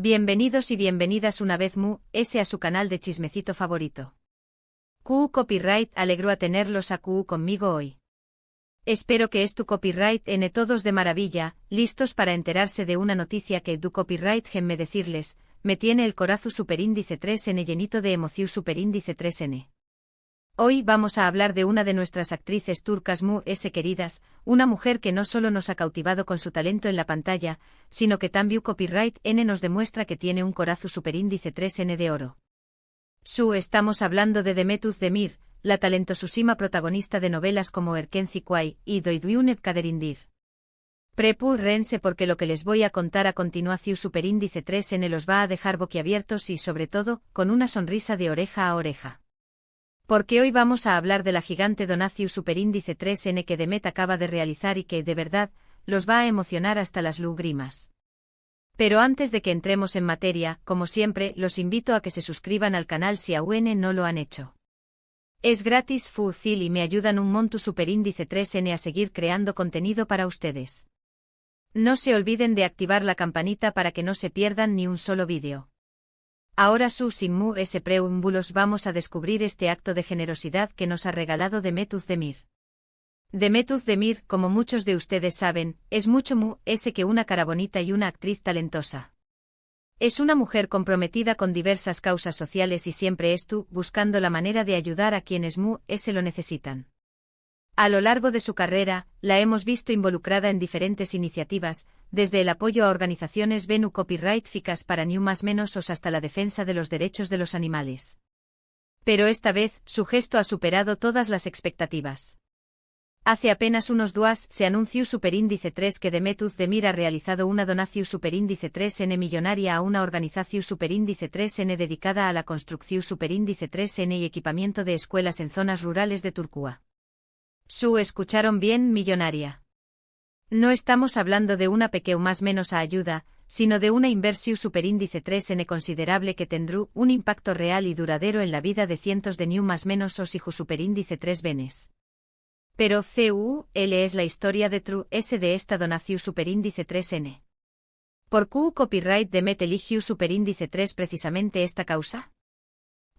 Bienvenidos y bienvenidas una vez a su canal de chismecito favorito. QU Copyright alegro a tenerlos a QU conmigo hoy. Espero que es tu copyright n todos de maravilla, listos para enterarse de una noticia que du copyright me decirles, me tiene el corazu superíndice 3n llenito de emoción superíndice 3n. Hoy vamos a hablar de una de nuestras actrices turcas queridas, una mujer que no solo nos ha cautivado con su talento en la pantalla, sino que también copyright n nos demuestra que tiene un corazu superíndice 3n de oro. Estamos hablando de Demet Özdemir, la talentosísima protagonista de novelas como Erkenci Kuay y Doyduğun Kaderindir. Prepárense porque lo que les voy a contar a continuación superíndice 3n los va a dejar boquiabiertos y sobre todo, con una sonrisa de oreja a oreja. Porque hoy vamos a hablar de la gigante donación superíndice 3n que Demet acaba de realizar y que, de verdad, los va a emocionar hasta las lágrimas. Pero antes de que entremos en materia, como siempre, los invito a que se suscriban al canal si aún no lo han hecho. Es gratis, fácil y me ayudan un montón superíndice 3n a seguir creando contenido para ustedes. No se olviden de activar la campanita para que no se pierdan ni un solo vídeo. Ahora sin preámbulos vamos a descubrir este acto de generosidad que nos ha regalado Demet Özdemir. Demet Özdemir, como muchos de ustedes saben, es mucho que una cara bonita y una actriz talentosa. Es una mujer comprometida con diversas causas sociales y siempre buscando la manera de ayudar a quienes se lo necesitan. A lo largo de su carrera, la hemos visto involucrada en diferentes iniciativas, desde el apoyo a organizaciones BNU Copyright ficas para ni más menos hasta la defensa de los derechos de los animales. Pero esta vez, su gesto ha superado todas las expectativas. Hace apenas unos días se anunció superíndice 3 que Demet Özdemir ha realizado una donación superíndice 3n millonaria a una organización superíndice 3n dedicada a la construcción superíndice 3n y equipamiento de escuelas en zonas rurales de Turquía. Escucharon bien, millonaria. No estamos hablando de una más menos ayuda, sino de una inversión superíndice 3n considerable que tendrá un impacto real y duradero en la vida de cientos de más menos hijos superíndice 3 benes. Pero es la historia de de esta donación superíndice 3n. ¿Por qué copyright Demet eligió superíndice 3 precisamente esta causa?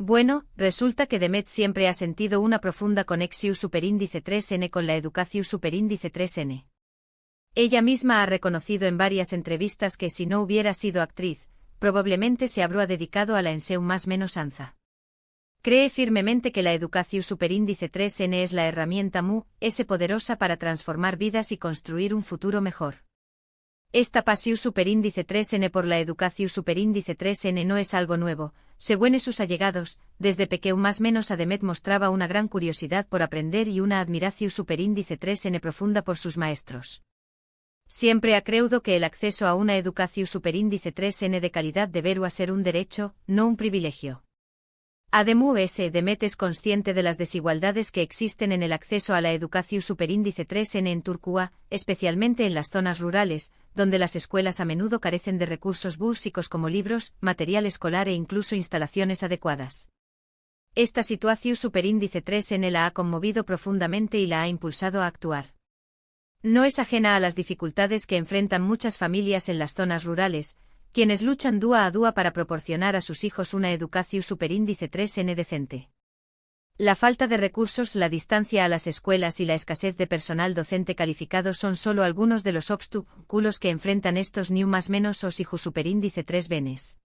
Bueno, resulta que Demet siempre ha sentido una profunda conexión superíndice 3n con la educación superíndice 3n. Ella misma ha reconocido en varias entrevistas que si no hubiera sido actriz, probablemente se habría dedicado a la enseu más menos anza. Cree firmemente que la educación superíndice 3n es la herramienta poderosa para transformar vidas y construir un futuro mejor. Esta pasión superíndice 3n por la educación superíndice 3n no es algo nuevo, según sus allegados, desde pequeño más menos a Demet mostraba una gran curiosidad por aprender y una admiración superíndice 3n profunda por sus maestros. Siempre ha creído que el acceso a una educación superíndice 3n de calidad deberá ser un derecho, no un privilegio. Además, Demet es consciente de las desigualdades que existen en el acceso a la educación superíndice 3n en Turquía, especialmente en las zonas rurales, donde las escuelas a menudo carecen de recursos básicos como libros, material escolar e incluso instalaciones adecuadas. Esta situación superíndice 3n la ha conmovido profundamente y la ha impulsado a actuar. No es ajena a las dificultades que enfrentan muchas familias en las zonas rurales, quienes luchan día a día para proporcionar a sus hijos una educación superíndice 3n decente. La falta de recursos, la distancia a las escuelas y la escasez de personal docente calificado son solo algunos de los obstáculos que enfrentan estos más menos hijos superíndice 3 benes.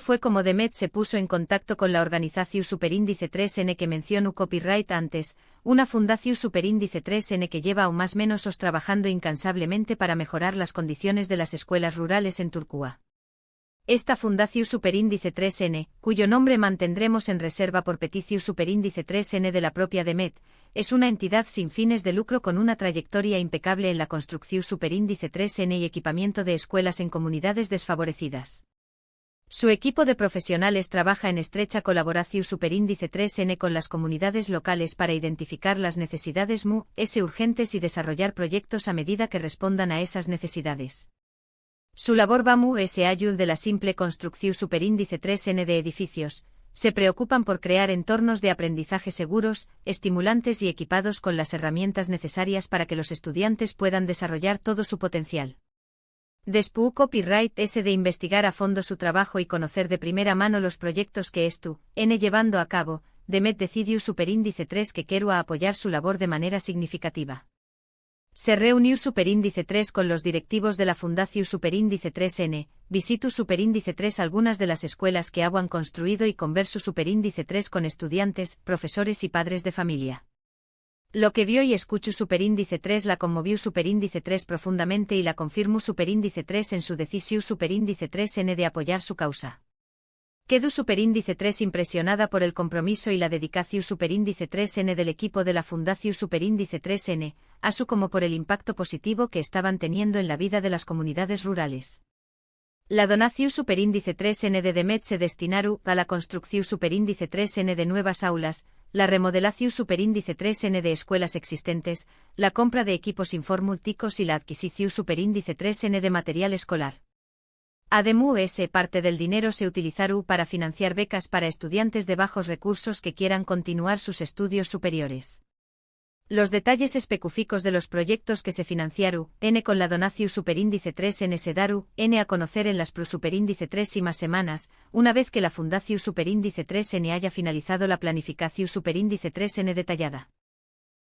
Fue como Demet se puso en contacto con la organización superíndice 3n que mencionó copyright antes, una fundación superíndice 3n que lleva aún más menos trabajando incansablemente para mejorar las condiciones de las escuelas rurales en Turquía. Esta fundación superíndice 3n, cuyo nombre mantendremos en reserva por petición superíndice 3n de la propia Demet, es una entidad sin fines de lucro con una trayectoria impecable en la construcción superíndice 3n y equipamiento de escuelas en comunidades desfavorecidas. Su equipo de profesionales trabaja en estrecha colaboración superíndice 3n con las comunidades locales para identificar las necesidades urgentes y desarrollar proyectos a medida que respondan a esas necesidades. Su labor va ayuda de la simple construcción superíndice 3n de edificios, se preocupan por crear entornos de aprendizaje seguros, estimulantes y equipados con las herramientas necesarias para que los estudiantes puedan desarrollar todo su potencial. Después copyright S de investigar a fondo su trabajo y conocer de primera mano los proyectos que estu, N llevando a cabo, Demet decidió superíndice 3 que quiero a apoyar su labor de manera significativa. Se reunió Superíndice 3 con los directivos de la Fundación Superíndice 3N, visitó Superíndice 3 algunas de las escuelas que han construido y conversó Superíndice 3 con estudiantes, profesores y padres de familia. Lo que vio y escuchó Superíndice 3 la conmovió Superíndice 3 profundamente y la confirmó Superíndice 3 en su decisión Superíndice 3N de apoyar su causa. Quedó Superíndice 3 impresionada por el compromiso y la dedicación Superíndice 3N del equipo de la Fundación Superíndice 3N, así como por el impacto positivo que estaban teniendo en la vida de las comunidades rurales. La donación Superíndice 3N de Demet se destinaron a la construcción Superíndice 3N de nuevas aulas, la remodelación Superíndice 3N de escuelas existentes, la compra de equipos informáticos y la adquisición Superíndice 3N de material escolar. Además, parte del dinero se utilizará para financiar becas para estudiantes de bajos recursos que quieran continuar sus estudios superiores. Los detalles específicos de los proyectos que se financiaron, N con la donación Superíndice 3N se daru, N a conocer en las Superíndice 3 y más semanas, una vez que la Fundación Superíndice 3N haya finalizado la planificación Superíndice 3N detallada.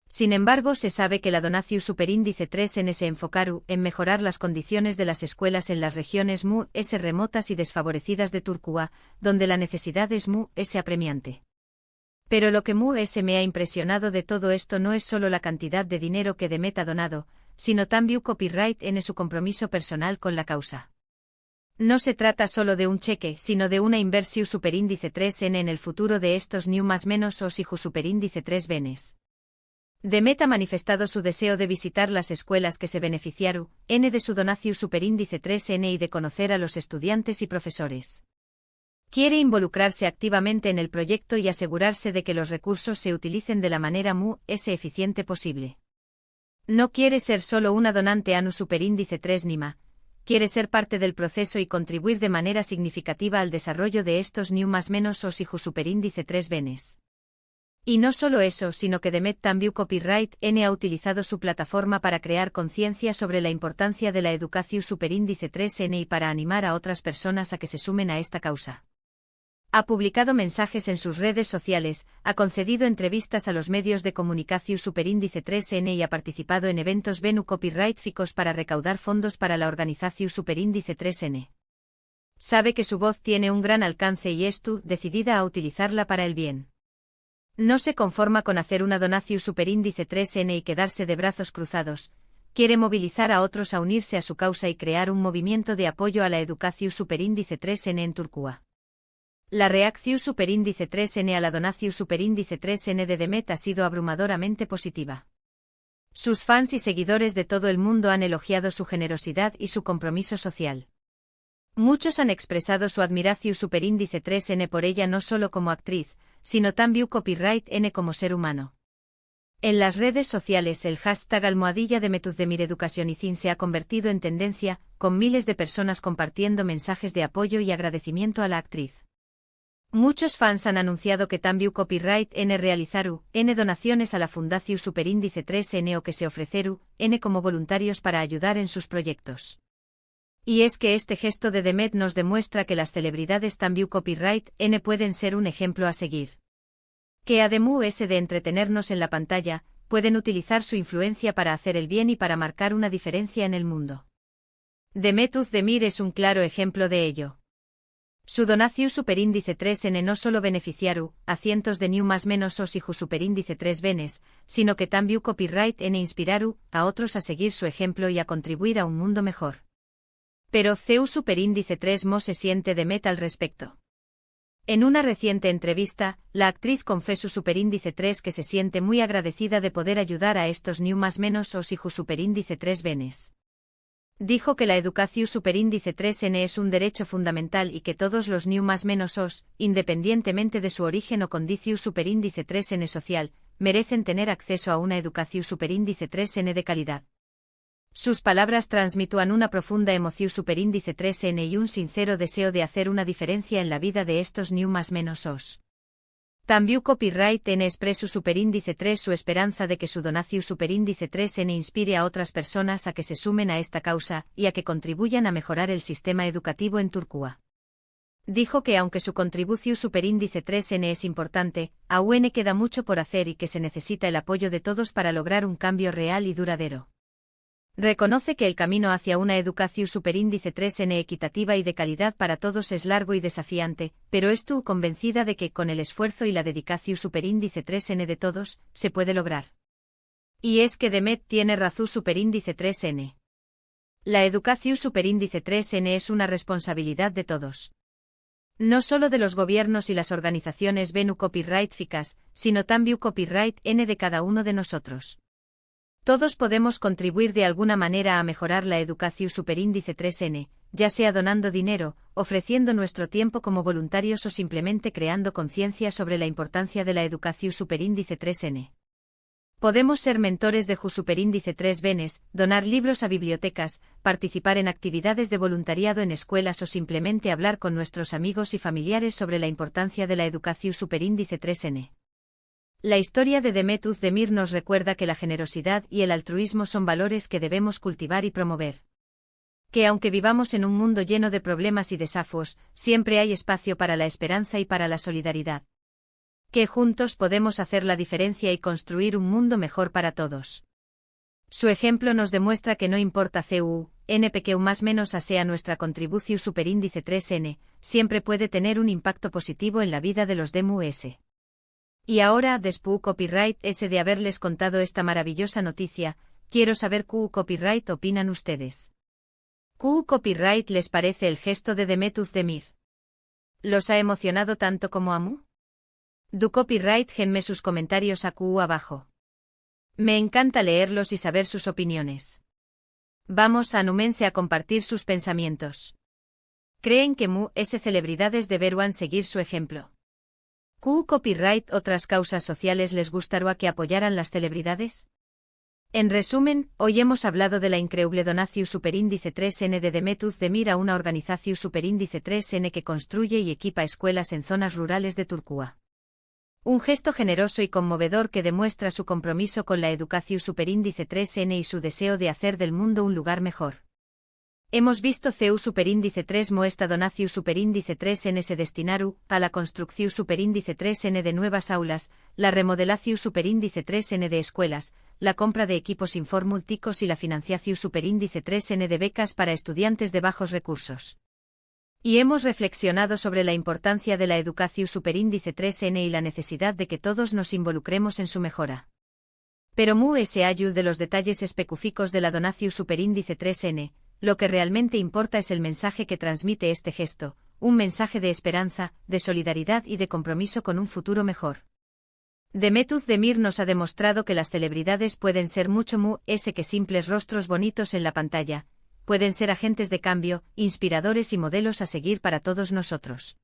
Sin embargo, se sabe que la donación Superíndice 3N se enfocaron en mejorar las condiciones de las escuelas en las regiones MU-S remotas y desfavorecidas de Turquía, donde la necesidad es MU-S apremiante. Pero lo que MU-S me ha impresionado de todo esto no es solo la cantidad de dinero que Demet ha donado, sino también copyright en su compromiso personal con la causa. No se trata solo de un cheque, sino de una inversión Superíndice 3N en el futuro de estos new más menos os hijos Superíndice 3 benes. Demet ha manifestado su deseo de visitar las escuelas que se beneficiaron, N de su donación Superíndice 3N y de conocer a los estudiantes y profesores. Quiere involucrarse activamente en el proyecto y asegurarse de que los recursos se utilicen de la manera MU-S eficiente posible. No quiere ser solo una donante a un Superíndice 3 NIMA, quiere ser parte del proceso y contribuir de manera significativa al desarrollo de estos new más menos os hijos Superíndice 3 benes. Y no solo eso, sino que Demet también Copyright N ha utilizado su plataforma para crear conciencia sobre la importancia de la educación Superíndice 3N y para animar a otras personas a que se sumen a esta causa. Ha publicado mensajes en sus redes sociales, ha concedido entrevistas a los medios de comunicación Superíndice 3N y ha participado en eventos Venu Copyright Ficos para recaudar fondos para la organización Superíndice 3N. Sabe que su voz tiene un gran alcance y estu decidida a utilizarla para el bien. No se conforma con hacer una donación Superíndice 3N y quedarse de brazos cruzados, quiere movilizar a otros a unirse a su causa y crear un movimiento de apoyo a la educación Superíndice 3N en Turquía. La reacción Superíndice 3N a la donación Superíndice 3N de Demet ha sido abrumadoramente positiva. Sus fans y seguidores de todo el mundo han elogiado su generosidad y su compromiso social. Muchos han expresado su admiración Superíndice 3N por ella no solo como actriz, sino también Copyright N como ser humano. En las redes sociales el hashtag #DemetUzdemireducationicin se ha convertido en tendencia, con miles de personas compartiendo mensajes de apoyo y agradecimiento a la actriz. Muchos fans han anunciado que también Copyright N realizaru, N donaciones a la Fundación Superíndice 3N o que se ofreceru, N como voluntarios para ayudar en sus proyectos. Y es que este gesto de Demet nos demuestra que las celebridades también Copyright N pueden ser un ejemplo a seguir. Que además de entretenernos en la pantalla, pueden utilizar su influencia para hacer el bien y para marcar una diferencia en el mundo. Demet Özdemir es un claro ejemplo de ello. Su donación Superíndice 3N no solo beneficiaru a cientos de new más menos os hijos Superíndice 3 benes, sino que también Copyright N inspiraru a otros a seguir su ejemplo y a contribuir a un mundo mejor. Pero CEU Superíndice 3 mo se siente Demet al respecto. En una reciente entrevista, la actriz confesó Superíndice 3 que se siente muy agradecida de poder ayudar a estos new más menos os hijos Superíndice 3 benes. Dijo que la educación Superíndice 3N es un derecho fundamental y que todos los new más menos os, independientemente de su origen o condición Superíndice 3N social, merecen tener acceso a una educación Superíndice 3N de calidad. Sus palabras transmitúan una profunda emoción Superíndice 3N y un sincero deseo de hacer una diferencia en la vida de estos new más menos os. También copyright N expresu superíndice 3 su esperanza de que su donación superíndice 3N inspire a otras personas a que se sumen a esta causa y a que contribuyan a mejorar el sistema educativo en Turquía. Dijo que aunque su contribución superíndice 3N es importante, aún queda mucho por hacer y que se necesita el apoyo de todos para lograr un cambio real y duradero. Reconoce que el camino hacia una educación superíndice 3N equitativa y de calidad para todos es largo y desafiante, pero estuvo convencida de que con el esfuerzo y la dedicación superíndice 3N de todos, se puede lograr. Y es que Demet tiene razón superíndice 3N. La educación superíndice 3N es una responsabilidad de todos. No solo de los gobiernos y las organizaciones BENU Copyright FICAS, sino también Copyright N de cada uno de nosotros. Todos podemos contribuir de alguna manera a mejorar la educación superíndice 3N, ya sea donando dinero, ofreciendo nuestro tiempo como voluntarios o simplemente creando conciencia sobre la importancia de la educación superíndice 3N. Podemos ser mentores de JU superíndice 3Bs, donar libros a bibliotecas, participar en actividades de voluntariado en escuelas o simplemente hablar con nuestros amigos y familiares sobre la importancia de la educación superíndice 3N. La historia de Demet Özdemir nos recuerda que la generosidad y el altruismo son valores que debemos cultivar y promover. Que aunque vivamos en un mundo lleno de problemas y desafíos, siempre hay espacio para la esperanza y para la solidaridad. Que juntos podemos hacer la diferencia y construir un mundo mejor para todos. Su ejemplo nos demuestra que no importa NPQ más menos a sea nuestra contribución superíndice 3N, siempre puede tener un impacto positivo en la vida de los DMUS. Y ahora, después copyright S de haberles contado esta maravillosa noticia, quiero saber qué copyright opinan ustedes. ¿Qué copyright les parece el gesto de Demet Özdemir? ¿Los ha emocionado tanto como a mí? Du copyright genme sus comentarios abajo. Me encanta leerlos y saber sus opiniones. Vamos a anumense a compartir sus pensamientos. ¿Creen que celebridades deberán seguir su ejemplo? ¿Qué copyright otras causas sociales les gustaría que apoyaran las celebridades? En resumen, hoy hemos hablado de la increíble donación superíndice 3N de Demet Özdemir a una organización superíndice 3N que construye y equipa escuelas en zonas rurales de Turquía. Un gesto generoso y conmovedor que demuestra su compromiso con la educación superíndice 3N y su deseo de hacer del mundo un lugar mejor. Hemos visto CEU superíndice 3 esta donación superíndice 3N se destinaru a la construcción superíndice 3N de nuevas aulas, la remodelación superíndice 3N de escuelas, la compra de equipos informúlticos y la financiación superíndice 3N de becas para estudiantes de bajos recursos. Y hemos reflexionado sobre la importancia de la educación superíndice 3N y la necesidad de que todos nos involucremos en su mejora. Pero se ayuda de los detalles específicos de la donación superíndice 3N, lo que realmente importa es el mensaje que transmite este gesto, un mensaje de esperanza, de solidaridad y de compromiso con un futuro mejor. Demet Özdemir nos ha demostrado que las celebridades pueden ser mucho que simples rostros bonitos en la pantalla, pueden ser agentes de cambio, inspiradores y modelos a seguir para todos nosotros.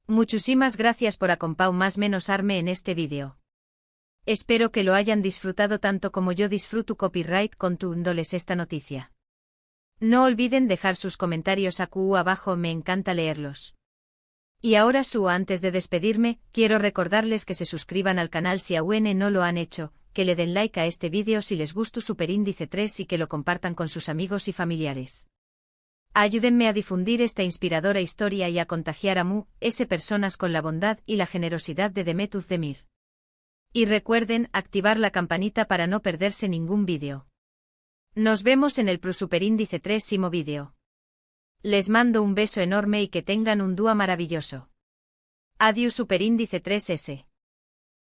Muchísimas gracias por acompañarme en este vídeo. Espero que lo hayan disfrutado tanto como yo disfruto copyright contándoles esta noticia. No olviden dejar sus comentarios abajo, me encanta leerlos. Y ahora antes de despedirme, quiero recordarles que se suscriban al canal si aún no lo han hecho, que le den like a este vídeo si les gustó superíndice 3 y que lo compartan con sus amigos y familiares. Ayúdenme a difundir esta inspiradora historia y a contagiar a personas con la bondad y la generosidad de Demet Özdemir. Y recuerden activar la campanita para no perderse ningún vídeo. Nos vemos en el superíndice 3 vídeo. Les mando un beso enorme y que tengan un día maravilloso. Adiós superíndice 3S.